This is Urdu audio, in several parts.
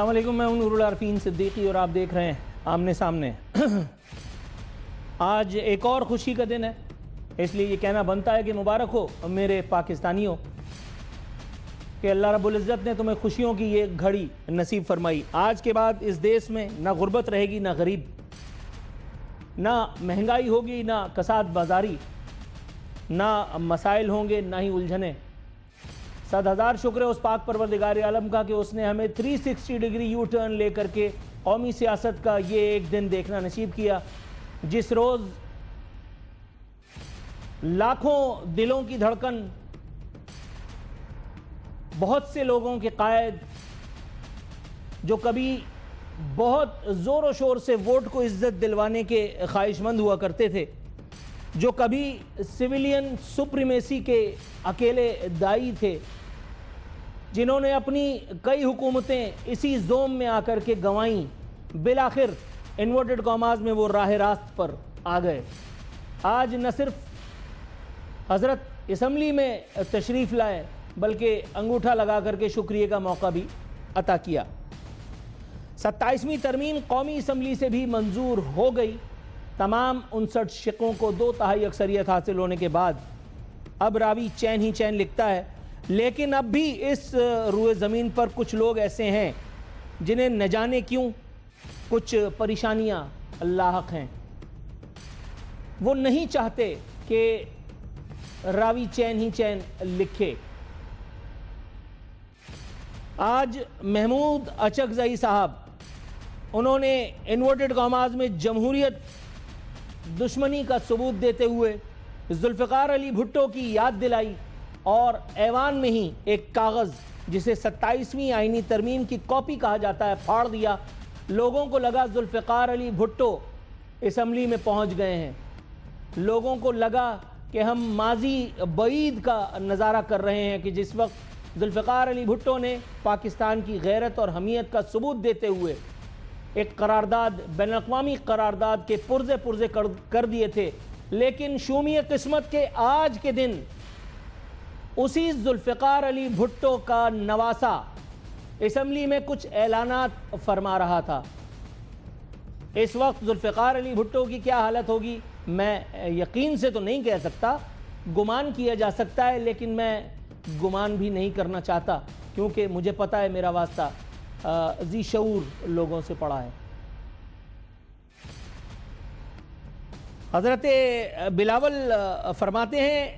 السلام علیکم، میں ہوں نور العارفین صدیقی اور آپ دیکھ رہے ہیں آمنے سامنے۔ آج ایک اور خوشی کا دن ہے، اس لیے یہ کہنا بنتا ہے کہ مبارک ہو میرے پاکستانیوں کہ اللہ رب العزت نے تمہیں خوشیوں کی یہ گھڑی نصیب فرمائی۔ آج کے بعد اس دیش میں نہ غربت رہے گی، نہ غریب، نہ مہنگائی ہوگی، نہ کساد بازاری، نہ مسائل ہوں گے، نہ ہی الجھنیں۔ 100,000 شکر ہے اس پاک پروردگار عالم کا کہ اس نے ہمیں 360 ڈگری یو ٹرن لے کر کے قومی سیاست کا یہ ایک دن دیکھنا نصیب کیا، جس روز لاکھوں دلوں کی دھڑکن، بہت سے لوگوں کے قائد جو کبھی بہت زور و شور سے ووٹ کو عزت دلوانے کے خواہش مند ہوا کرتے تھے، جو کبھی سویلین سپریمیسی کے اکیلے دائی تھے، جنہوں نے اپنی کئی حکومتیں اسی زوم میں آ کر کے گنوائیں، بالآخر انورٹڈ کاماز میں وہ راہ راست پر آ گئے۔ آج نہ صرف حضرت اسمبلی میں تشریف لائے بلکہ انگوٹھا لگا کر کے شکریہ کا موقع بھی عطا کیا۔ 27ویں ترمیم قومی اسمبلی سے بھی منظور ہو گئی۔ تمام 59 شقوں کو 2/3 اکثریت حاصل ہونے کے بعد اب راوی چین ہی چین لکھتا ہے، لیکن اب بھی اس روئے زمین پر کچھ لوگ ایسے ہیں جنہیں نہ جانے کیوں کچھ پریشانیاں لاحق ہیں۔ وہ نہیں چاہتے کہ راوی چین ہی چین لکھے۔ آج محمود اچکزئی صاحب، انہوں نے انورٹڈ کاماز میں جمہوریت دشمنی کا ثبوت دیتے ہوئے ذوالفقار علی بھٹو کی یاد دلائی اور ایوان میں ہی ایک کاغذ جسے 27ویں آئینی ترمیم کی کاپی کہا جاتا ہے پھاڑ دیا۔ لوگوں کو لگا ذوالفقار علی بھٹو اسمبلی میں پہنچ گئے ہیں، لوگوں کو لگا کہ ہم ماضی بعید کا نظارہ کر رہے ہیں کہ جس وقت ذوالفقار علی بھٹو نے پاکستان کی غیرت اور حمیت کا ثبوت دیتے ہوئے ایک قرارداد، بین الاقوامی قرارداد کے پرزے کر دیے تھے، لیکن شومی قسمت کے آج کے دن اسی ذوالفقار علی بھٹو کا نواسا اسمبلی میں کچھ اعلانات فرما رہا تھا۔ اس وقت ذوالفقار علی بھٹو کی کیا حالت ہوگی میں یقین سے تو نہیں کہہ سکتا، گمان کیا جا سکتا ہے، لیکن میں گمان بھی نہیں کرنا چاہتا کیونکہ مجھے پتا ہے میرا واسطہ ذی شعور لوگوں سے پڑا ہے۔ حضرت بلاول فرماتے ہیں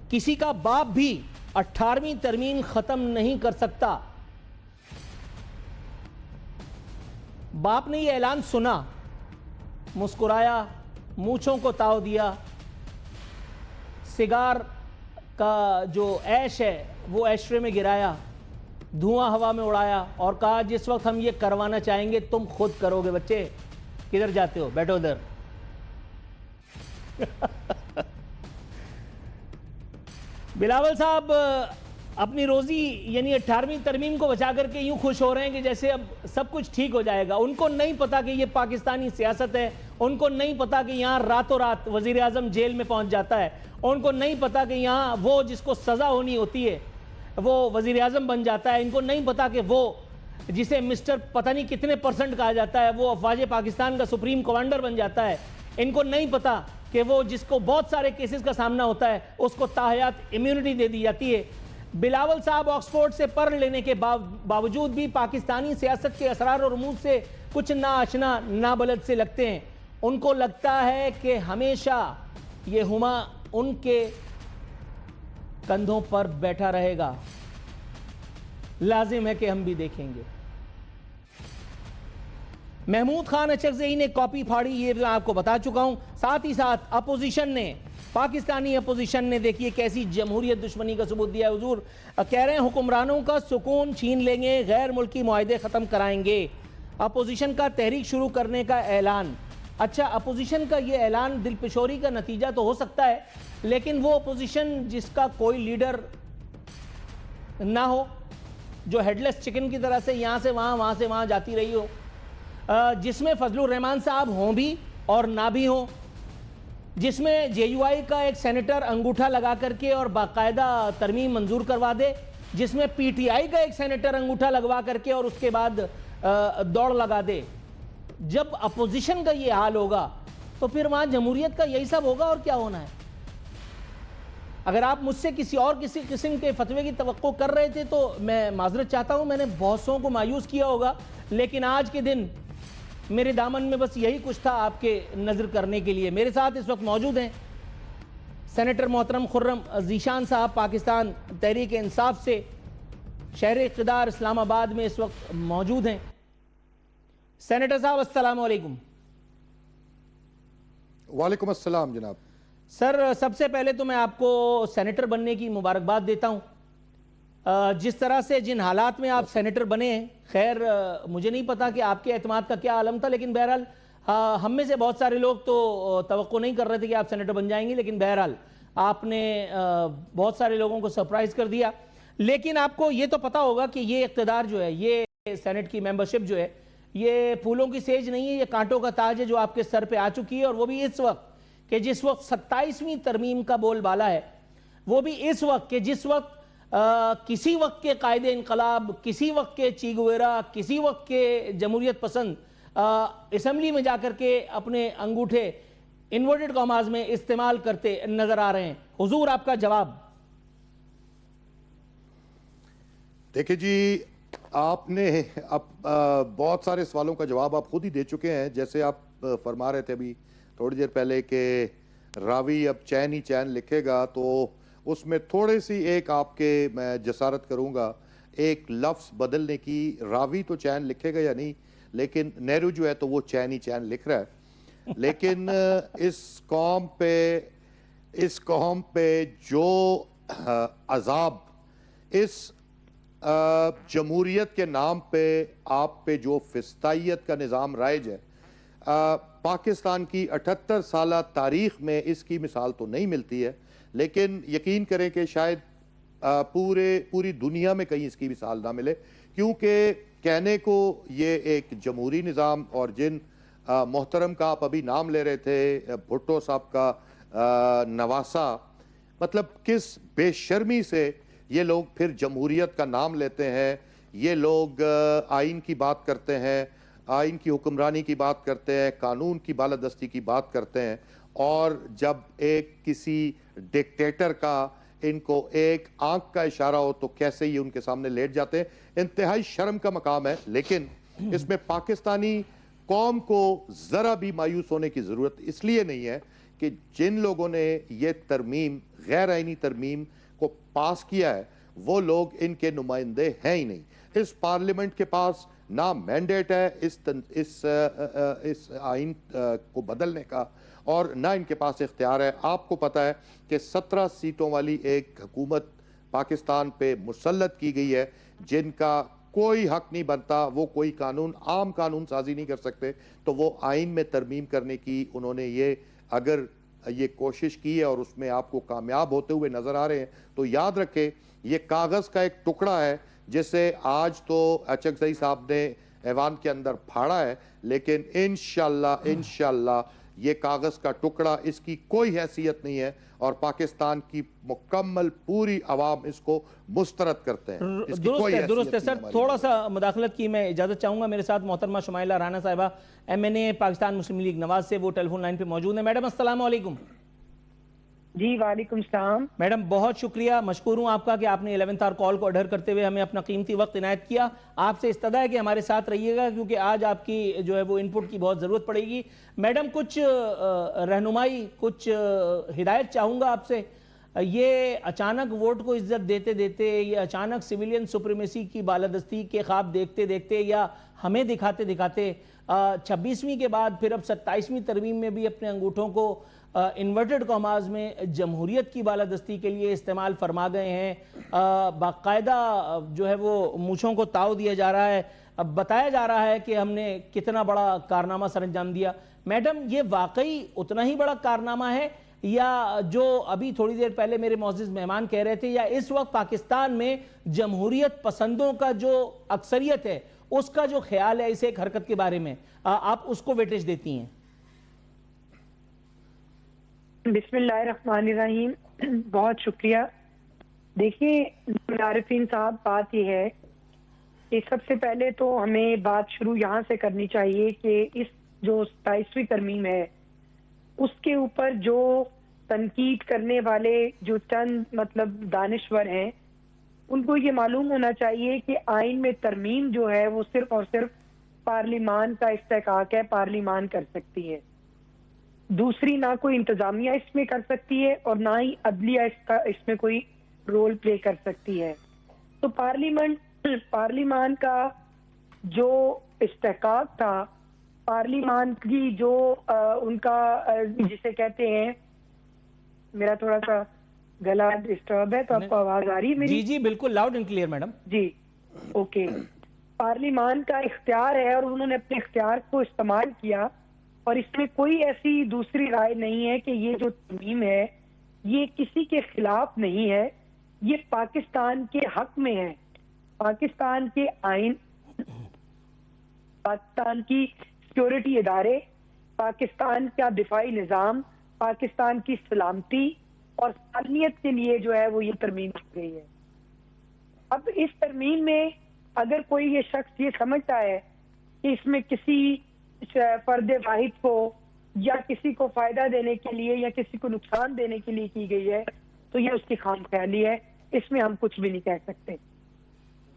کسی کا باپ بھی 18ویں ترمیم ختم نہیں کر سکتا۔ باپ نے یہ اعلان سنا، مسکرایا، مونچھوں کو تاؤ دیا، سگار کا جو ایش ہے وہ ایشٹرے میں گرایا، دھواں ہوا میں اڑایا اور کہا جس وقت ہم یہ کروانا چاہیں گے تم خود کرو گے، بچے کدھر جاتے ہو، بیٹھو ادھر۔ بلاول صاحب اپنی روزی یعنی 18ویں ترمیم کو بچا کر کے یوں خوش ہو رہے ہیں کہ جیسے اب سب کچھ ٹھیک ہو جائے گا۔ ان کو نہیں پتا کہ یہ پاکستانی سیاست ہے، ان کو نہیں پتا کہ یہاں راتوں رات وزیر اعظم جیل میں پہنچ جاتا ہے، ان کو نہیں پتا کہ یہاں وہ جس کو سزا ہونی ہوتی ہے وہ وزیر اعظم بن جاتا ہے، ان کو نہیں پتا کہ وہ جسے مسٹر پتہ نہیں کتنے % کہا جاتا ہے وہ افواج پاکستان کا سپریم کمانڈر بن جاتا ہے، ان کو نہیں پتا کہ وہ جس کو بہت سارے کیسز کا سامنا ہوتا ہے اس کو تاحیات امیونٹی دے دی جاتی ہے۔ بلاول صاحب آکسفورڈ سے پڑھ لینے کے باوجود بھی پاکستانی سیاست کے اسرار و رموز سے کچھ ناآشنا نابلد سے لگتے ہیں۔ ان کو لگتا ہے کہ ہمیشہ یہ ہما ان کے کندھوں پر بیٹھا رہے گا۔ لازم ہے کہ ہم بھی دیکھیں گے۔ محمود خان اچکزئی نے کاپی پھاڑی، یہ میں آپ کو بتا چکا ہوں۔ ساتھ ہی ساتھ اپوزیشن نے، پاکستانی اپوزیشن نے دیکھیے کیسی جمہوریت دشمنی کا ثبوت دیا ہے۔ حضور کہہ رہے ہیں حکمرانوں کا سکون چھین لیں گے، غیر ملکی معاہدے ختم کرائیں گے۔ اپوزیشن کا تحریک شروع کرنے کا اعلان۔ اچھا، اپوزیشن کا یہ اعلان دل پشوری کا نتیجہ تو ہو سکتا ہے، لیکن وہ اپوزیشن جس کا کوئی لیڈر نہ ہو، جو ہیڈ لیس چکن کی طرح سے یہاں سے وہاں وہاں سے وہاں جاتی رہی ہو، جس میں فضل الرحمان صاحب ہوں بھی اور نہ بھی ہوں، جس میں جے یو آئی کا ایک سینیٹر انگوٹھا لگا کر کے اور باقاعدہ ترمیم منظور کروا دے، جس میں پی ٹی آئی کا ایک سینیٹر انگوٹھا لگوا کر کے اور اس کے بعد دوڑ لگا دے. جب اپوزیشن کا یہ حال ہوگا تو پھر وہاں جمہوریت کا یہی سب ہوگا اور کیا ہونا ہے. اگر آپ مجھ سے کسی قسم کے فتوے کی توقع کر رہے تھے تو میں معذرت چاہتا ہوں, میں نے بہت سوں کو مایوس کیا ہوگا, لیکن آج کے دن میرے دامن میں بس یہی کچھ تھا آپ کے نظر کرنے کے لیے. میرے ساتھ اس وقت موجود ہیں سینیٹر محترم خرم ذیشان صاحب, پاکستان تحریک انصاف سے, شہر اقتدار اسلام آباد میں اس وقت موجود ہیں. سینیٹر صاحب السلام علیکم. وعلیکم السلام جناب. سر سب سے پہلے تو میں آپ کو سینیٹر بننے کی مبارکباد دیتا ہوں. جس طرح سے جن حالات میں آپ سینیٹر بنے ہیں, خیر مجھے نہیں پتا کہ آپ کے اعتماد کا کیا عالم تھا, لیکن بہرحال ہم میں سے بہت سارے لوگ تو توقع نہیں کر رہے تھے کہ آپ سینیٹر بن جائیں گے, لیکن بہرحال آپ نے بہت سارے لوگوں کو سرپرائز کر دیا. لیکن آپ کو یہ تو پتا ہوگا کہ یہ اقتدار جو ہے, یہ سینیٹ کی ممبرشپ جو ہے, یہ پھولوں کی سیج نہیں ہے, یہ کانٹوں کا تاج ہے جو آپ کے سر پہ آ چکی ہے, اور وہ بھی اس وقت کہ جس وقت 27ویں ترمیم کا بول بالا ہے, وہ بھی اس وقت کہ جس وقت کسی وقت کے قائد انقلاب, کسی وقت کے چی گویرا, کسی وقت کے جمہوریت پسند اسمبلی میں جا کر کے اپنے انگوٹھے انورٹڈ کاماز میں استعمال کرتے نظر آ رہے ہیں. حضور آپ کا جواب. دیکھیں جی, آپ نے بہت سارے سوالوں کا جواب آپ خود ہی دے چکے ہیں. جیسے آپ فرما رہے تھے ابھی تھوڑی دیر پہلے کہ راوی اب چین ہی چین لکھے گا, تو اس میں تھوڑے سی ایک آپ کے میں جسارت کروں گا ایک لفظ بدلنے کی. راوی تو چین لکھے گا یا نہیں, لیکن نہرو جو ہے تو وہ چین ہی چین لکھ رہا ہے. لیکن اس قوم پہ جو عذاب اس جمہوریت کے نام پہ آپ پہ جو فسطائیت کا نظام رائج ہے, پاکستان کی 78 سالہ تاریخ میں اس کی مثال تو نہیں ملتی ہے, لیکن یقین کریں کہ شاید پوری دنیا میں کہیں اس کی مثال نہ ملے. کیونکہ کہنے کو یہ ایک جمہوری نظام, اور جن محترم کا آپ ابھی نام لے رہے تھے بھٹو صاحب کا نواسا, مطلب کس بے شرمی سے یہ لوگ پھر جمہوریت کا نام لیتے ہیں. یہ لوگ آئین کی بات کرتے ہیں, آئین کی حکمرانی کی بات کرتے ہیں, قانون کی بالادستی کی بات کرتے ہیں, اور جب ایک کسی ڈکٹیٹر کا ان کو ایک آنکھ کا اشارہ ہو تو کیسے ہی ان کے سامنے لیٹ جاتے ہیں. انتہائی شرم کا مقام ہے. لیکن اس میں پاکستانی قوم کو ذرا بھی مایوس ہونے کی ضرورت اس لیے نہیں ہے کہ جن لوگوں نے یہ ترمیم, غیر آئینی ترمیم کو پاس کیا ہے, وہ لوگ ان کے نمائندے ہیں ہی نہیں. اس پارلیمنٹ کے پاس نہ مینڈیٹ ہے اس آئین کو بدلنے کا, اور نہ ان کے پاس اختیار ہے. آپ کو پتا ہے کہ 17 سیٹوں والی ایک حکومت پاکستان پہ مسلط کی گئی ہے, جن کا کوئی حق نہیں بنتا, وہ کوئی عام قانون سازی نہیں کر سکتے. تو وہ آئین میں ترمیم کرنے کی انہوں نے اگر یہ کوشش کی ہے اور اس میں آپ کو کامیاب ہوتے ہوئے نظر آ رہے ہیں, تو یاد رکھیں یہ کاغذ کا ایک ٹکڑا ہے جسے آج تو اچکزئی صاحب نے ایوان کے اندر پھاڑا ہے, لیکن انشاءاللہ یہ کاغذ کا ٹکڑا, اس کی کوئی حیثیت نہیں ہے, اور پاکستان کی مکمل پوری عوام اس کو مسترد کرتے ہیں. درست ہے سر. تھوڑا سا مداخلت کی میں اجازت چاہوں گا. میرے ساتھ محترمہ شمائلہ رانا صاحبہ MNA پاکستان مسلم لیگ نواز سے, وہ ٹیلی فون لائن پہ موجود ہیں. میڈم السلام علیکم. جی وعلیکم السلام. میڈم بہت شکریہ, مشکور ہوں آپ کا کہ آپ نے 11th آور کال کو اڈھر کرتے ہوئے ہمیں اپنا قیمتی وقت عنایت کیا. آپ سے استدعا ہے کہ ہمارے ساتھ رہیے گا, کیونکہ آج آپ کی جو ہے وہ انپٹ کی بہت ضرورت پڑے گی. میڈم کچھ رہنمائی, کچھ ہدایت چاہوں گا آپ سے. یہ اچانک ووٹ کو عزت دیتے دیتے, یہ اچانک سویلین سپریمیسی کی بالادستی کے خواب دیکھتے دیکھتے, یا ہمیں دکھاتے دکھاتے 26ویں کے بعد پھر اب 27ویں ترمیم میں بھی اپنے انگوٹھوں کو انورٹڈ کاماز میں جمہوریت کی بالادستی کے لیے استعمال فرما گئے ہیں. باقاعدہ جو ہے وہ مونچھوں کو تاؤ دیا جا رہا ہے, اب بتایا جا رہا ہے کہ ہم نے کتنا بڑا کارنامہ سر انجام دیا. میڈم یہ واقعی اتنا ہی بڑا کارنامہ ہے, یا جو ابھی تھوڑی دیر پہلے میرے معزز مہمان کہہ رہے تھے, یا اس وقت پاکستان میں جمہوریت پسندوں کا جو اکثریت ہے اس کا جو خیال ہے اس ایک حرکت کے بارے میں, آپ اس کو ویٹیج دیتی ہیں؟ بسم اللہ الرحمن الرحیم. بہت شکریہ. دیکھیے عارفین صاحب، بات یہ ہے کہ سب سے پہلے تو ہمیں بات شروع یہاں سے کرنی چاہیے کہ اس جو 27ویں ترمیم ہے اس کے اوپر جو تنقید کرنے والے جو چند مطلب دانشور ہیں، ان کو یہ معلوم ہونا چاہیے کہ آئین میں ترمیم جو ہے وہ صرف اور صرف پارلیمان کا استحقاق ہے، پارلیمان کر سکتی ہے، دوسری نہ کوئی انتظامیہ اس میں کر سکتی ہے اور نہ ہی عدلیہ اس میں کوئی رول پلے کر سکتی ہے۔ تو پارلیمان کا جو استحقاق تھا، پارلیمان کی جو ان کا جسے کہتے ہیں، میرا تھوڑا سا گلا ڈسٹرب ہے تو آپ کو آواز آ رہی ہے میری؟ جی بالکل لاؤڈ اینڈ کلیئر میڈم۔ جی اوکے، پارلیمان کا اختیار ہے اور انہوں نے اپنے اختیار کو استعمال کیا، اور اس میں کوئی ایسی دوسری رائے نہیں ہے کہ یہ جو ترمیم ہے یہ کسی کے خلاف نہیں ہے، یہ پاکستان کے حق میں ہے۔ پاکستان کے آئین، پاکستان کی سیکورٹی ادارے، پاکستان کا دفاعی نظام، پاکستان کی سلامتی اور سالمیت کے لیے جو ہے وہ یہ ترمیم کی گئی ہے۔ اب اس ترمیم میں اگر کوئی یہ شخص یہ سمجھتا ہے کہ اس میں کسی فرد واحد کو یا کسی کو فائدہ دینے کے لیے یا کسی کو نقصان دینے کے لیے کی گئی ہے تو یہ اس کی خام خیالی ہے، اس میں ہم کچھ بھی نہیں کہہ سکتے۔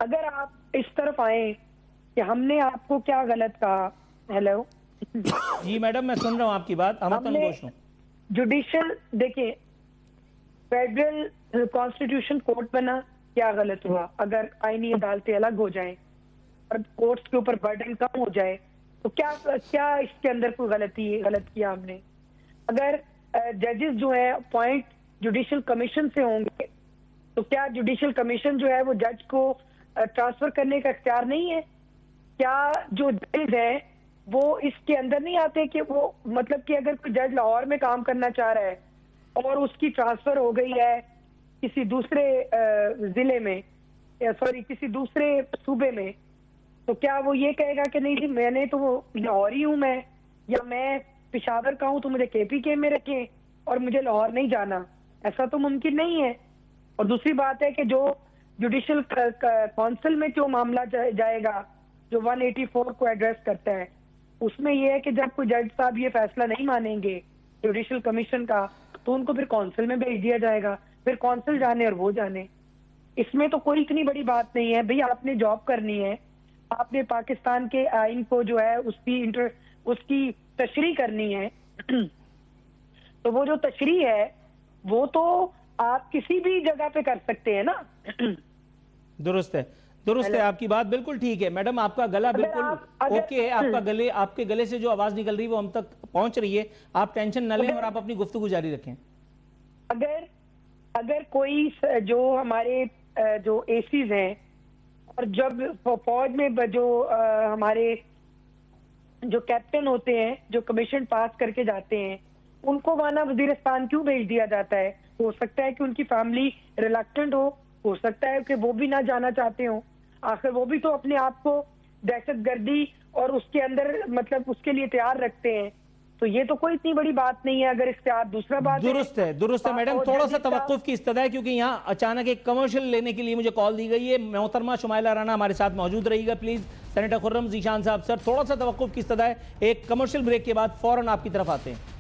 اگر آپ اس طرف آئیں کہ ہم نے آپ کو کیا غلط کہا، ہیلو جی میڈم میں سن رہا ہوں آپ کی بات، ہم نے جوڈیشل، دیکھیں فیڈرل کانسٹیٹیوشن کورٹ بنا، کیا غلط ہوا؟ اگر آئینی عدالتیں الگ ہو جائیں اور کورٹس کے اوپر برڈن کم ہو جائے تو کیا اس کے اندر کوئی غلط کیا ہم نے؟ اگر ججز جو ہیں اپوائنٹ جوڈیشل کمیشن سے ہوں گے تو کیا جوڈیشل کمیشن جو ہے وہ جج کو ٹرانسفر کرنے کا اختیار نہیں ہے؟ کیا جو ججز ہیں وہ اس کے اندر نہیں آتے کہ وہ مطلب کہ اگر کوئی جج لاہور میں کام کرنا چاہ رہا ہے اور اس کی ٹرانسفر ہو گئی ہے کسی دوسرے ضلع میں، سوری کسی دوسرے صوبے میں، تو کیا وہ یہ کہے گا کہ نہیں جی میں نے تو لاہوری ہوں میں، یا میں پشاور کا ہوں تو مجھے KPK میں رکھیں اور مجھے لاہور نہیں جانا؟ ایسا تو ممکن نہیں ہے۔ اور دوسری بات ہے کہ جو جوڈیشل کونسل میں جو معاملہ جائے گا جو 184 کو ایڈریس کرتا ہے، اس میں یہ ہے کہ جب کوئی جج صاحب یہ فیصلہ نہیں مانیں گے جوڈیشل کمیشن کا تو ان کو پھر کونسل میں بھیج دیا جائے گا، پھر کونسل جانے اور وہ جانے۔ اس میں تو کوئی اتنی بڑی بات نہیں ہے بھئی، آپ نے جاب کرنی ہے، آپ نے پاکستان کے آئین کو جو ہے اس کی تشریح کرنی ہے تو وہ جو تشریح ہے وہ تو آپ کسی بھی جگہ پہ کر سکتے ہیں نا۔ درست ہے آپ کی بات بالکل ٹھیک ہے میڈم، آپ کا گلا بالکل اوکے ہے، آپ کے گلے سے جو آواز نکل رہی ہے وہ ہم تک پہنچ رہی ہے، آپ ٹینشن نہ لیں اور آپ اپنی گفتگو جاری رکھیں۔ اگر کوئی جو ہمارے جو ایسیز ہیں اور جب فوج میں جو ہمارے جو کیپٹن ہوتے ہیں جو کمیشن پاس کر کے جاتے ہیں، ان کو وہاں وزیرستان کیوں بھیج دیا جاتا ہے؟ ہو سکتا ہے کہ ان کی فیملی ریلکٹنٹ ہو سکتا ہے کہ وہ بھی نہ جانا چاہتے ہوں، آخر وہ بھی تو اپنے آپ کو دہشت گردی اور اس کے اندر مطلب اس کے لیے تیار رکھتے ہیں، تو یہ تو کوئی اتنی بڑی بات نہیں ہے۔ اگر اختیار دوسرا بات درست ہے میڈم، تھوڑا سا توقف کی استدعا ہے کیونکہ یہاں اچانک ایک کمرشل لینے کے لیے مجھے کال دی گئی ہے۔ محترمہ شمائلہ رانا ہمارے ساتھ موجود رہی گا پلیز۔ سینیٹر خرم ذیشان صاحب سر تھوڑا سا توقف کی استدعا ہے، ایک کمرشل بریک کے بعد فوراً آپ کی طرف آتے ہیں۔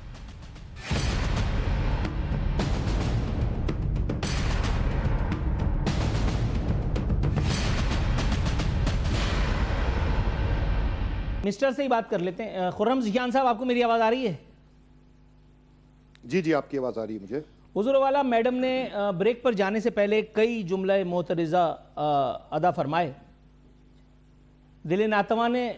مسٹر سے ہی بات کر لیتے ہیں۔ خرم ذیشان صاحب آپ کو میری آواز آ رہی ہے؟ جی آپ کی آواز آ رہی ہے مجھے۔ حضور والا میڈم نے بریک پر جانے سے پہلے کئی جملہ معترضہ ادا فرمائے۔ دل ناتواں نے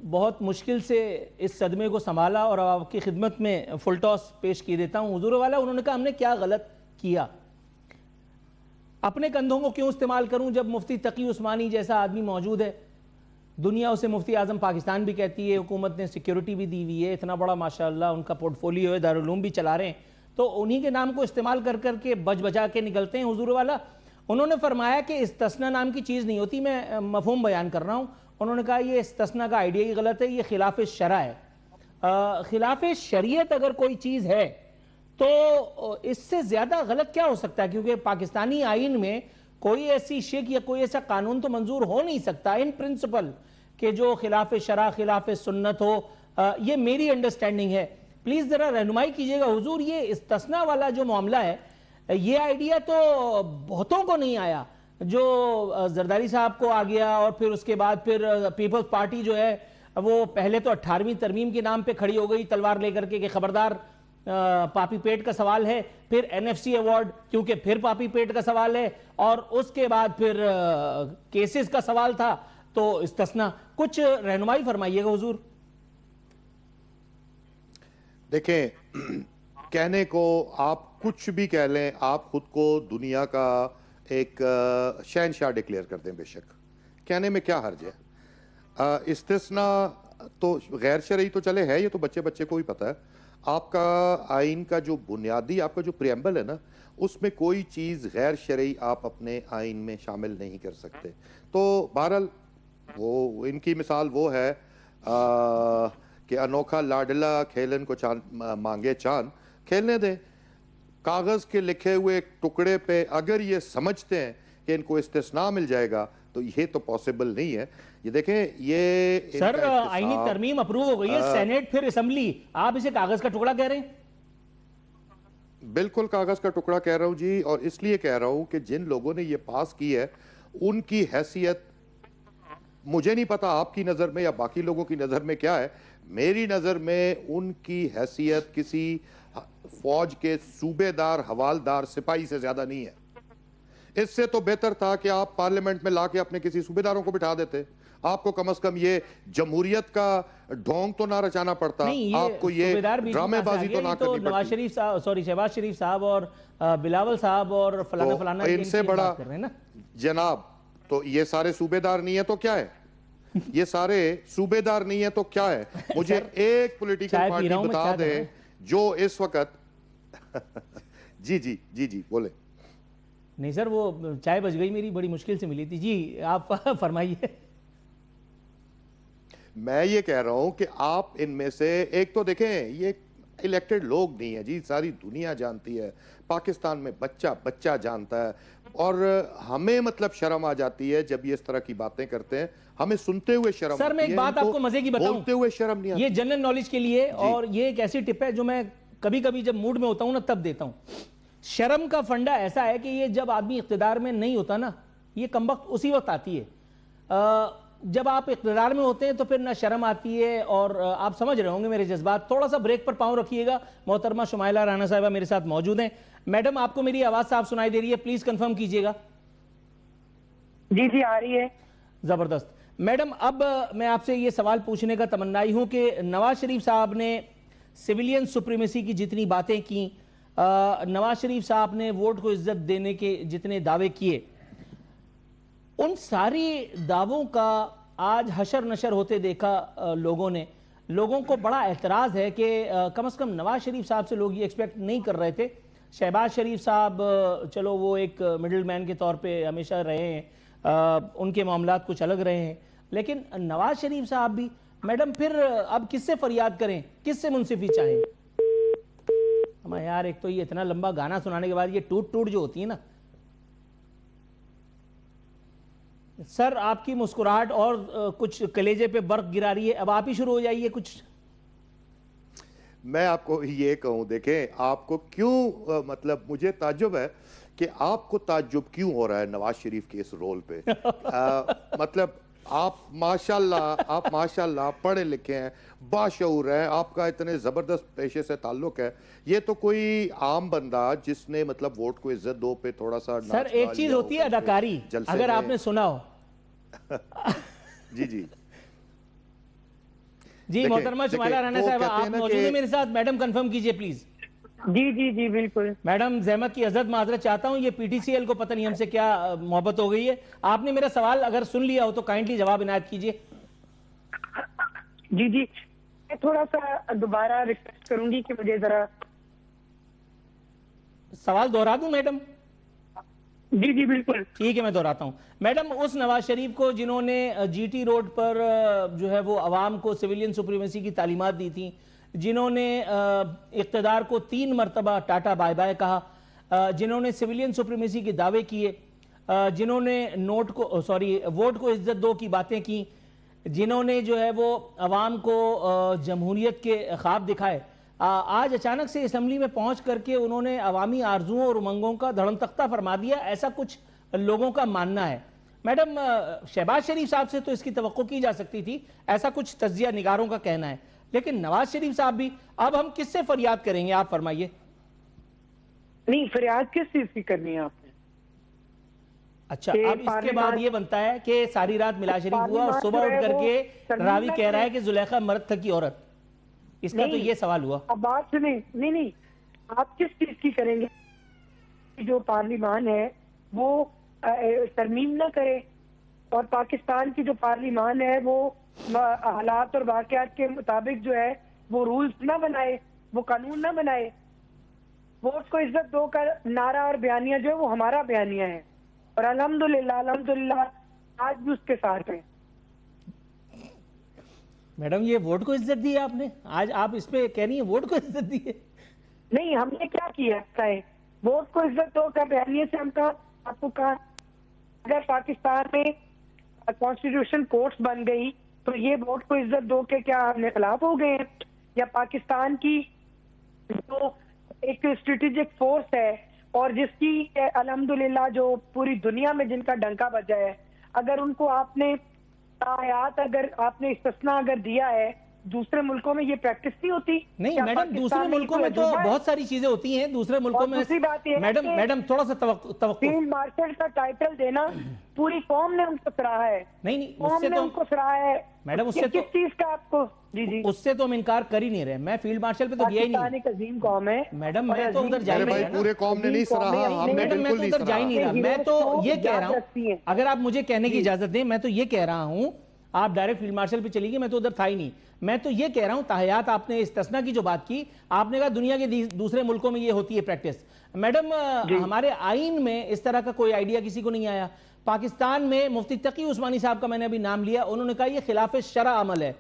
بہت مشکل سے اس صدمے کو سنبھالا اور آپ کی خدمت میں فل ٹاس پیش کی دیتا ہوں۔ حضور والا انہوں نے کہا ہم نے کیا غلط کیا، اپنے کندھوں کو کیوں استعمال کروں جب مفتی تقی عثمانی جیسا آدمی موجود ہے، دنیا اسے مفتی اعظم پاکستان بھی کہتی ہے، حکومت نے سیکیورٹی بھی دی ہوئی ہے، اتنا بڑا ماشاءاللہ ان کا پورٹ فولیو ہے، دارالعلوم بھی چلا رہے ہیں، تو انہی کے نام کو استعمال کر کر کے بچا کے نکلتے ہیں۔ حضور والا انہوں نے فرمایا کہ استثناء نام کی چیز نہیں ہوتی، میں مفہوم بیان کر رہا ہوں۔ انہوں نے کہا یہ استثناء کا آئیڈیا ہی غلط ہے، یہ خلاف شرع ہے۔ خلاف شریعت اگر کوئی چیز ہے تو اس سے زیادہ غلط کیا ہو سکتا ہے؟ کیونکہ پاکستانی آئین میں کوئی ایسی شک یا کوئی ایسا قانون تو منظور ہو نہیں سکتا ان پرنسپل کہ جو خلاف شرع خلاف سنت ہو. یہ میری انڈرسٹینڈنگ ہے. پلیز ذرا رہنمائی کیجئے گا حضور. یہ استثناء والا جو معاملہ ہے یہ آئیڈیا تو بہتوں کو نہیں آیا. جو زرداری صاحب کو آ گیا اور پھر اس کے بعد پھر پیپلز پارٹی جو ہے وہ پہلے تو 18ویں ترمیم کے نام پہ کھڑی ہو گئی تلوار لے کر کے کہ خبردار پاپی پیٹ کا سوال ہے. پھر این ایف سی ایوارڈ کیونکہ پھر پاپی پیٹ کا سوال ہے, اور اس کے بعد پھر کیسز کا سوال تھا. تو استثناء کچھ رہنمائی فرمائیے گا حضور. دیکھیں, کہنے کو آپ کچھ بھی کہہ لیں, آپ خود کو دنیا کا ایک شہنشاہ ڈکلیئر کر دیں, بے شک کہنے میں کیا حرج ہے. استثناء تو غیر شرعی تو چلے ہے, یہ تو بچے بچے کو ہی پتہ ہے. آپ کا آئین کا جو بنیادی آپ کا جو پریمبل ہے نا, اس میں کوئی چیز غیر شرعی آپ اپنے آئین میں شامل نہیں کر سکتے. تو بہرحال وہ ان کی مثال وہ ہے کہ انوکھا لاڈلا کھیلن کو مانگے چاند. کھیلنے دیں. کاغذ کے لکھے ہوئے ٹکڑے پہ اگر یہ سمجھتے ہیں کہ ان کو استثناء مل جائے گا تو یہ تو پاسبل نہیں ہے. یہ دیکھیں, یہ سر آئینی ترمیم اپروو ہو گئی ہے, سینیٹ پھر اسمبلی, آپ اسے کاغذ کا ٹکڑا کہہ رہے ہیں؟ بالکل کاغذ کا ٹکڑا کہہ رہا ہوں جی, اور اس لیے کہہ رہا ہوں کہ جن لوگوں نے یہ پاس کی ہے ان کی حیثیت مجھے نہیں پتا آپ کی نظر میں یا باقی لوگوں کی نظر میں کیا ہے. میری نظر میں ان کی حیثیت کسی فوج کے صوبے دار, حوالدار, سپاہی سے زیادہ نہیں ہے. اس سے تو بہتر تھا کہ آپ پارلیمنٹ میں لا کے اپنے کسی صوبے داروں کو بٹھا دیتے. آپ کو کم از کم یہ جمہوریت کا ڈھونگ تو نہ رچانا پڑتا, آپ کو یہ ڈرامے بازی تو نہ کرنی پڑتی. نواز شریف صاحب, سوری شہباز شریف صاحب اور بلاول صاحب اور فلانا فلانا ان سے بڑا جناب تو یہ سارے صوبے دار نہیں ہے تو کیا ہے؟ یہ سارے صوبے دار نہیں ہے تو کیا ہے؟ مجھے ایک پولیٹیکل پارٹی بتا دے جو اس وقت جی بولے. نہیں سر, وہ چائے بچ گئی میری, بڑی مشکل سے ملی تھی. جی آپ فرمائیے. میں یہ کہہ رہا ہوں کہ آپ ان میں سے ایک تو دیکھیں, یہ الیکٹڈ لوگ نہیں ہیں جی, ساری دنیا جانتی ہے, پاکستان میں بچہ جانتا ہے, اور ہمیں مطلب شرم آ جاتی ہے جب یہ اس طرح کی باتیں کرتے ہیں. ہمیں سنتے ہوئے شرم آتی ہے. سر میں ایک بات آپ کو مزے کی بتاؤں, بولتے ہوئے شرم نہیں آتی. یہ جنرل نالج کے لیے, اور یہ ایک ایسی ٹپ ہے جو میں کبھی کبھی جب موڈ میں ہوتا ہوں نا تب دیتا ہوں. شرم کا فنڈا ایسا ہے کہ یہ جب آدمی اقتدار میں نہیں ہوتا نا, یہ کمبخت اسی وقت آتی ہے. جب آپ اقتدار میں ہوتے ہیں تو پھر نہ شرم آتی ہے, اور آپ سمجھ رہے ہوں گے میرے جذبات. تھوڑا سا بریک پر پاؤں رکھیے گا. محترمہ شمائلہ رانا صاحبہ میرے ساتھ موجود ہیں. میڈم آپ کو میری آواز صاف سنائی دے رہی ہے؟ پلیز کنفرم کیجئے گا. جی آ رہی ہے. زبردست. میڈم اب میں آپ سے یہ سوال پوچھنے کا تمنائی ہوں کہ نواز شریف صاحب نے سویلین سپریمیسی کی جتنی باتیں کی, نواز شریف صاحب نے ووٹ کو عزت دینے کے جتنے دعوے کیے, ان ساری دعووں کا آج حشر نشر ہوتے دیکھا لوگوں نے. لوگوں کو بڑا اعتراض ہے کہ کم از کم نواز شریف صاحب سے لوگ یہ ایکسپیکٹ نہیں کر رہے تھے. شہباز شریف صاحب چلو وہ ایک مڈل مین کے طور پہ ہمیشہ رہے ہیں, ان کے معاملات کچھ الگ رہے ہیں, لیکن نواز شریف صاحب بھی. میڈم پھر اب کس سے فریاد کریں, کس سے منصفی چاہیں؟ ہمیں یار ایک تو یہ اتنا لمبا گانا سنانے کے بعد یہ ٹوٹ جو ہوتی ہے نا. سر آپ کی مسکراہٹ اور کچھ کلیجے پہ برق گرا رہی ہے, اب آپ ہی شروع ہو جائیے کچھ. میں آپ کو یہ کہوں, دیکھیں آپ کو کیوں مطلب مجھے تعجب ہے کہ آپ کو تعجب کیوں ہو رہا ہے نواز شریف کے اس رول پہ. مطلب آپ ماشاءاللہ پڑھے لکھے ہیں, باشعور ہیں, آپ کا اتنے زبردست پیشے سے تعلق ہے. یہ تو کوئی عام بندہ جس نے مطلب ووٹ کو عزت دو پہ تھوڑا سا سر ایک چیز ہوتی ہے اداکاری, اگر آپ نے سنا ہو. جی محترمہ شمائلہ رانا صاحبہ آپ موجود ہیں میرے ساتھ. میڈم کنفرم کیجئے پلیز. جی بالکل. میڈم زحمت کی عزت معذرت چاہتا ہوں, یہ پی ٹی سی ایل کو پتہ نہیں ہم سے کیا محبت ہو گئی ہے. آپ نے میرا سوال اگر سن لیا ہو تو کائنڈلی جواب عنایت کیجئے. جی میں تھوڑا سا دوبارہ ریکویسٹ کروں گی کہ مجھے ذرا سوال دہرا دوں میڈم. جی بالکل. ٹھیک ہے میں دہراتا ہوں. میڈم اس نواز شریف کو جنہوں نے جی ٹی روڈ پر جو ہے وہ عوام کو سویلین سپریمیسی کی تعلیمات دی تھیں, جنہوں نے اقتدار کو 3 مرتبہ ٹاٹا بائے بائے کہا، جنہوں نے سویلین سپریمیسی کے دعوے کیے، جنہوں نے ووٹ کو عزت دو کی باتیں کی، جنہوں نے جو ہے وہ عوام کو جمہوریت کے خواب دکھائے، آج اچانک سے اسمبلی میں پہنچ کر کے انہوں نے عوامی آرزوؤں اور امنگوں کا دھڑم تختہ فرما دیا، ایسا کچھ لوگوں کا ماننا ہے۔ میڈم، شہباز شریف صاحب سے تو اس کی توقع کی جا سکتی تھی، ایسا کچھ تجزیہ نگاروں کا کہنا ہے، لیکن نواز شریف صاحب بھی، اب ہم کس سے فریاد کریں گے، آپ فرمائیے۔ نہیں، فریاد کس چیز کی کرنی ہے آپ نے؟ اچھا، اب اس کے بعد یہ بنتا ہے کہ ساری رات ملا شریف ہوا اور صبح اٹھ کر کے راوی کہہ رہا ہے کہ زلیخا مرد تھا کی عورت، اس کا تو یہ سوال ہوا۔ اب بات سنیں، نہیں، آپ کس چیز کی کریں گے؟ جو پارلیمان ہے وہ ترمیم نہ کرے، اور پاکستان کی جو پارلیمان ہے وہ حالات اور واقعات کے مطابق جو ہے وہ رولز نہ بنائے، وہ قانون نہ بنائے۔ ووٹ کو عزت دو کا نعرہ اور بیانیہ جو ہے وہ ہمارا بیانیہ ہے، اور الحمدللہ آج بھی اس کے ساتھ ہیں۔ میڈم، یہ ووٹ کو عزت دی ہے آپ نے؟ آج آپ اس پہ کہہ رہی ہیں ووٹ کو عزت دی ہے؟ نہیں، ہم نے کیا کیا ہے؟ ووٹ کو عزت دو کا بیانیے سے ہم کہا، آپ کو کہا اگر پاکستان میں کانسٹیٹیوشن کورٹس بن گئی تو یہ ووٹ کو عزت دو کے کیا ہم نے خلاف ہو گئے ہیں؟ یا پاکستان کی جو ایک اسٹریٹجک فورس ہے اور جس کی الحمدللہ جو پوری دنیا میں جن کا ڈنکا بجا ہے، اگر ان کو آپ نے اگر آپ نے استثناء اگر دیا ہے، دوسرے ملکوں میں یہ پریکٹس نہیں ہوتی؟ نہیں میڈم، دوسرے ملکوں میں تو بہت ساری چیزیں ہوتی ہیں، دوسرے ملکوں میں۔ دوسری بات یہ ہے میڈم تھوڑا سا توقع، فیلڈ مارشل کا ٹائٹل دینا، پوری قوم نے ان کو سراہا ہے، نہیں قوم نے ان کو سراہا ہے۔ میڈم اس سے کس چیز کا آپ کو؟ جی اس سے تو ہم انکار کر ہی نہیں رہے، میں فیلڈ مارشل پہ تو گیا ہی نہیں۔ پاکستان ایک عظیم قوم ہے میڈم، میں تو ادھر جا ہی نہیں رہا، پورے قوم نے نہیں سراہا، ہم نے میڈم میں تو ادھر جا ہی نہیں رہا۔ میں تو یہ کہہ رہا ہوں، اگر آپ مجھے کہنے کی اجازت دیں، میں تو یہ کہہ رہا ہوں، آپ ڈائریکٹ فیلڈ مارشل پہ چلی گئی، میں تو ادھر تھا ہی نہیں۔ میں تو یہ کہہ رہا ہوں، تاحیات آپ نے استثناء کی جو بات کی، آپ نے کہا دنیا کے دوسرے ملکوں میں یہ ہوتی ہے پریکٹس۔ میڈم، ہمارے آئین میں اس طرح کا کوئی آئیڈیا کسی کو نہیں آیا۔ پاکستان میں مفتی تقی عثمانی صاحب کا میں نے ابھی نام لیا، انہوں نے کہا یہ خلاف شرع عمل ہے۔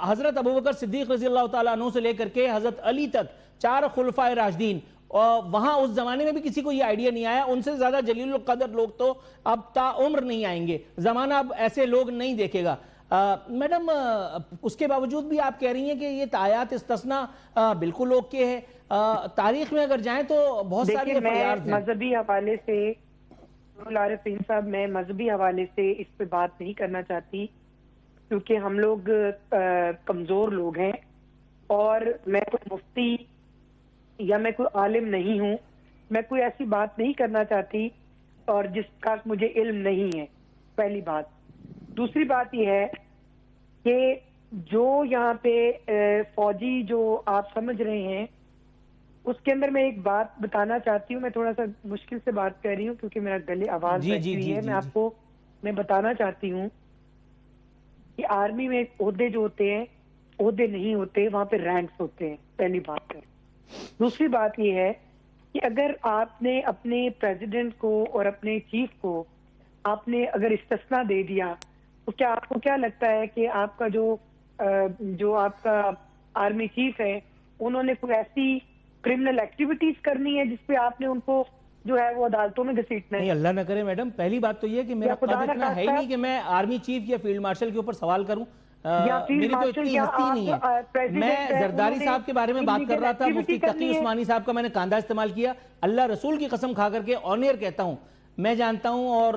حضرت ابوبکر صدیق رضی اللہ تعالیٰ عنہ سے لے کر کے حضرت علی تک 4 خلفائے راشدین، وہاں اس زمانے میں بھی کسی کو یہ آئیڈیا نہیں آیا۔ ان سے زیادہ جلیل القدر لوگ تو اب تا عمر نہیں آئیں گے، زمانہ اب ایسے لوگ نہیں دیکھے گا۔ میڈم، اس کے باوجود بھی آپ کہہ رہی ہیں کہ یہ آیات استثناء بالکل اوکے ہے۔ تاریخ میں اگر جائیں تو بہت ساری FIRs ہیں۔ مذہبی حوالے سے العارفین صاحب، میں مذہبی حوالے سے اس پہ بات نہیں کرنا چاہتی، کیونکہ ہم لوگ کمزور لوگ ہیں، اور میں کوئی مفتی یا میں کوئی عالم نہیں ہوں، میں کوئی ایسی بات نہیں کرنا چاہتی اور جس کا مجھے علم نہیں ہے، پہلی بات۔ دوسری بات یہ ہے کہ جو یہاں پہ فوجی جو آپ سمجھ رہے ہیں، اس کے اندر میں ایک بات بتانا چاہتی ہوں۔ میں تھوڑا سا مشکل سے بات کر رہی ہوں کیونکہ میرا گلے آواز بیٹھی ہوئی ہے۔ میں آپ کو بتانا چاہتی ہوں کہ آرمی میں عہدے جو ہوتے ہیں، عہدے نہیں ہوتے، وہاں پہ رینکس ہوتے ہیں، پہلی بات کر۔ دوسری بات یہ ہے کہ اگر آپ نے اپنے پریزیڈنٹ کو اور اپنے چیف کو آپ نے اگر استثناء دے دیا تو کیا آپ کو کیا لگتا ہے کہ آپ کا جو آپ کا آرمی چیف ہے، انہوں نے کوئی ایسی کرمنل ایکٹیویٹیز کرنی ہے جس پہ آپ نے ان کو جو ہے وہ عدالتوں میں گھسیٹنا ہے؟ نہیں، اللہ نہ کرے میڈم، پہلی بات تو یہ کہ میرا قد اتنا ہے ہی نہیں کہ میں آرمی چیف یا فیلڈ مارشل کے اوپر سوال کروں، میری تو اتنی ہستی نہیں ہے۔ میں زرداری صاحب کے بارے میں بات کر رہا تھا، مفتی تقی عثمانی صاحب کا میں نے کاندھا استعمال کیا، اللہ رسول کی قسم کھا کر کے آن ایئر کہتا ہوں، میں جانتا ہوں اور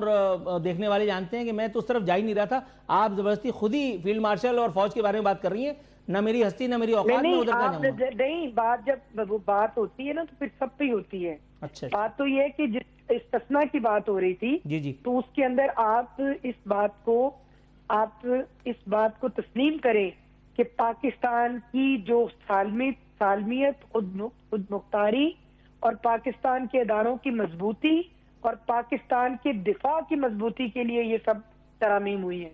دیکھنے والے جانتے ہیں کہ میں تو اس طرف جا ہی نہیں رہا تھا۔ آپ زبردستی خود ہی فیلڈ مارشل اور فوج کے بارے میں بات کر رہی ہیں، نہ میری ہستی نہ میری اوقات میں ادھر کا جاؤں گا۔ نہیں، بات جب وہ بات ہوتی ہے نا تو پھر سب پہ ہی ہوتی ہے۔ اچھا، بات تو یہ ہے کہ جس استثناء کی بات ہو رہی تھی جی تو اس کے اندر آپ اس بات کو تسلیم کریں کہ پاکستان کی جو سالمیت، خود مختاری اور پاکستان کے اداروں کی مضبوطی اور پاکستان کے دفاع کی مضبوطی کے لیے یہ سب ترامیم ہوئی ہیں۔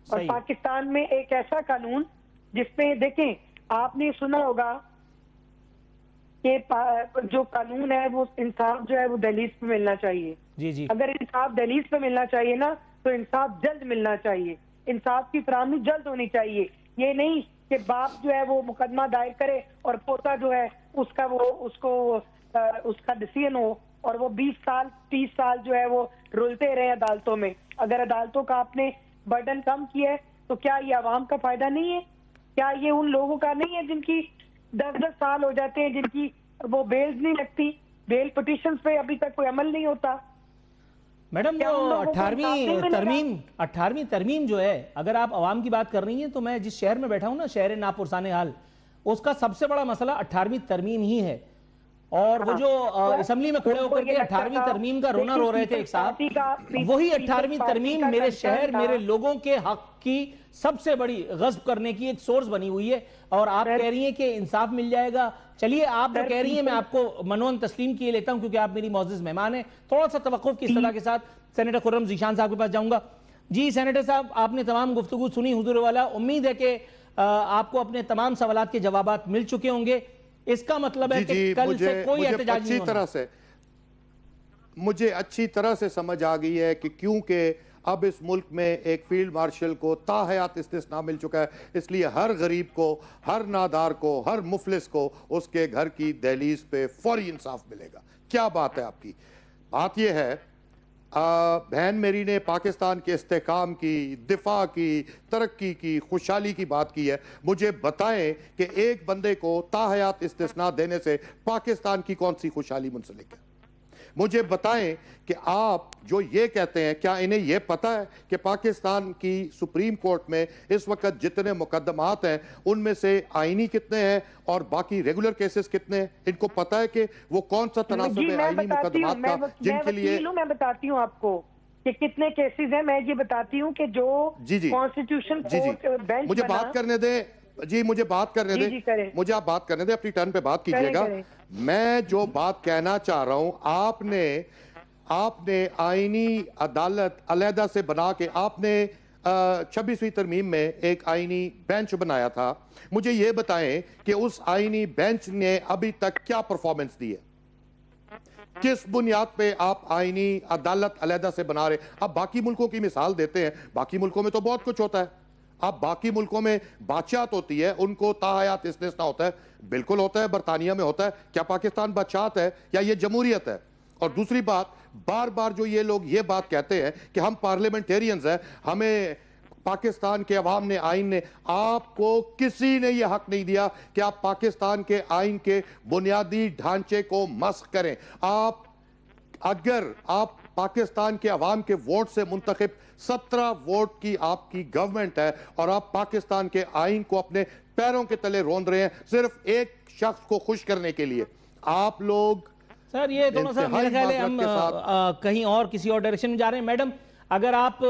اور پاکستان میں ایک ایسا قانون جس میں دیکھیں، آپ نے سنا ہوگا کہ جو قانون ہے وہ انصاف جو ہے وہ دہلیز پہ ملنا چاہیے۔ جی، اگر انصاف دہلیز پہ ملنا چاہیے نا تو انصاف جلد ملنا چاہیے، انصاف کی فراہمی جلد ہونی چاہیے۔ یہ نہیں کہ باپ جو ہے وہ مقدمہ دائر کرے اور پوتا جو ہے اس کا ڈیسیژن ہو اور وہ 20 سال 30 سال جو ہے وہ رلتے رہے عدالتوں میں. اگر عدالتوں کا آپ نے برڈن کم کیا ہے تو کیا یہ عوام کا فائدہ نہیں ہے؟ کیا یہ ان لوگوں کا نہیں ہے جن کی 10 سال ہو جاتے ہیں, جن کی وہ بیلز نہیں لگتی, بیل پٹیشنز پہ ابھی تک کوئی عمل نہیں ہوتا؟ میڈم وہ 18ویں ترمیم جو ہے, اگر آپ عوام کی بات کر رہی ہیں تو میں جس شہر میں بیٹھا ہوں نا, شہر ناپرسان حال, اس کا سب سے بڑا مسئلہ 18ویں ترمیم ہی ہے. اور وہ جو اسمبلی میں کھڑے ہو کر کے 18ویں ترمیم کا رونا رو رہے تھے ایک صاحب, وہی 18ویں ترمیم میرے شہر, میرے لوگوں کے حق کی سب سے بڑی غصب کرنے کی ایک سورس بنی ہوئی ہے. اور آپ کہہ رہی ہیں کہ انصاف مل جائے گا. چلیے آپ جو کہہ رہی ہیں میں آپ کو منون تسلیم کیے لیتا ہوں کیونکہ آپ میری معزز مہمان ہیں. تھوڑا سا توقف کی اصطلاح کے ساتھ سینیٹر خرم ذیشان صاحب کے پاس جاؤں گا. جی سینیٹر صاحب, آپ نے تمام گفتگو سنی حضور والا, امید ہے کہ آپ کو اپنے تمام سوالات کے جوابات مل چکے ہوں گے. اس کا مطلب ہے کہ کل سے کوئی احتجاج نہیں ہونا. مجھے اچھی طرح سے سمجھ آ گئی ہے کہ کیونکہ اب اس ملک میں ایک فیلڈ مارشل کو تا حیات استثناء مل چکا ہے, اس لیے ہر غریب کو, ہر نادار کو, ہر مفلس کو اس کے گھر کی دہلیز پہ فوری انصاف ملے گا. کیا بات ہے آپ کی. بات یہ ہے, بہن میری نے پاکستان کے استحکام کی, دفاع کی, ترقی کی, خوشحالی کی بات کی ہے. مجھے بتائیں کہ ایک بندے کو تا حیات استثناء دینے سے پاکستان کی کون سی خوشحالی منسلک ہے؟ مجھے بتائیں کہ آپ جو یہ کہتے ہیں, کیا انہیں یہ پتا ہے کہ پاکستان کی سپریم کورٹ میں اس وقت جتنے مقدمات ہیں ان میں سے آئینی کتنے ہیں اور باقی ریگولر کیسز کتنے ہیں؟ ان کو پتا ہے کہ وہ کون سا تناسب ہے آئینی مقدمات کا جن کے لیے؟ میں بتاتی ہوں آپ کو کہ کتنے کیسز ہیں. میں یہ بتاتی ہوں کہ جو کانسٹیٹیوشن کورٹ بینچ مجھے بات کرنے دیں. جی مجھے بات کرنے دیں, مجھے آپ بات کرنے دیں, اپنی ٹرن پہ بات کیجئے گا. میں جو بات کہنا چاہ رہا ہوں, آپ نے آئینی عدالت علیحدہ سے بنا کے آپ نے 26ویں ترمیم میں ایک آئینی بینچ بنایا تھا. مجھے یہ بتائیں کہ اس آئینی بینچ نے ابھی تک کیا پرفارمنس دی ہے؟ کس بنیاد پہ آپ آئینی عدالت علیحدہ سے بنا رہے؟ اب باقی ملکوں کی مثال دیتے ہیں, باقی ملکوں میں تو بہت کچھ ہوتا ہے. اب باقی ملکوں میں بادشاہت ہوتی ہے, ان کو تا حیات استثناء ہوتا ہے. بالکل ہوتا ہے, برطانیہ میں ہوتا ہے. کیا پاکستان بادشاہت ہے یا یہ جمہوریت ہے؟ اور دوسری بات, بار بار جو یہ لوگ یہ بات کہتے ہیں کہ ہم پارلیمنٹیرینز ہیں, ہمیں پاکستان کے عوام نے, آئین نے, آپ کو کسی نے یہ حق نہیں دیا کہ آپ پاکستان کے آئین کے بنیادی ڈھانچے کو مسخ کریں. اگر آپ پاکستان کے عوام کے ووٹ سے منتخب 17 ووٹ کی آپ کی گورنمنٹ ہے اور آپ پاکستان کے آئین کو اپنے پیروں کے تلے روند رہے ہیں صرف ایک شخص کو خوش کرنے کے لیے. آپ لوگ سر یہ تھوڑا سا میرے خیال ہے ہم کہیں اور کسی اور ڈائریکشن میں جا رہے ہیں. میڈم اگر آپ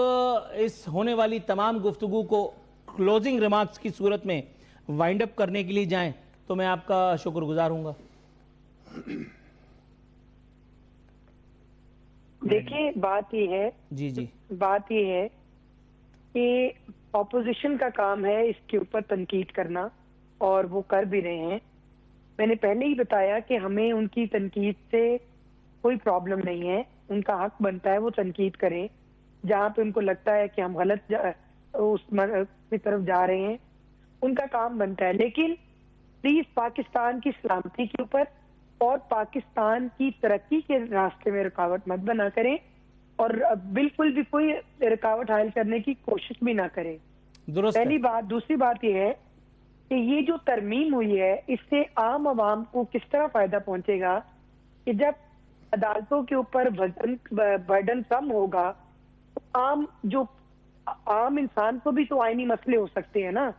اس ہونے والی تمام گفتگو کو کلوزنگ ریمارکس کی صورت میں وائنڈ اپ کرنے کے لیے جائیں تو میں آپ کا شکر گزار ہوں گا. دیکھیں بات یہ ہے, بات یہ ہے کہ اپوزیشن کا کام ہے اس کے اوپر تنقید کرنا, اور وہ کر بھی رہے ہیں. میں نے پہلے ہی بتایا کہ ہمیں ان کی تنقید سے کوئی پرابلم نہیں ہے, ان کا حق بنتا ہے وہ تنقید کریں جہاں پہ ان کو لگتا ہے کہ ہم غلط اس کی طرف جا رہے ہیں, ان کا کام بنتا ہے. لیکن پلیز پاکستان کی سلامتی کے اوپر اور پاکستان کی ترقی کے راستے میں رکاوٹ مت بنا کریں, اور بالکل بھی کوئی رکاوٹ حائل کرنے کی کوشش بھی نہ کریں. پہلی بات. دوسری بات یہ ہے کہ یہ جو ترمیم ہوئی ہے اس سے عام عوام کو کس طرح فائدہ پہنچے گا کہ جب عدالتوں کے اوپر برڈن کم ہوگا, عام انسان کو بھی تو آئینی مسئلے ہو سکتے ہیں نا.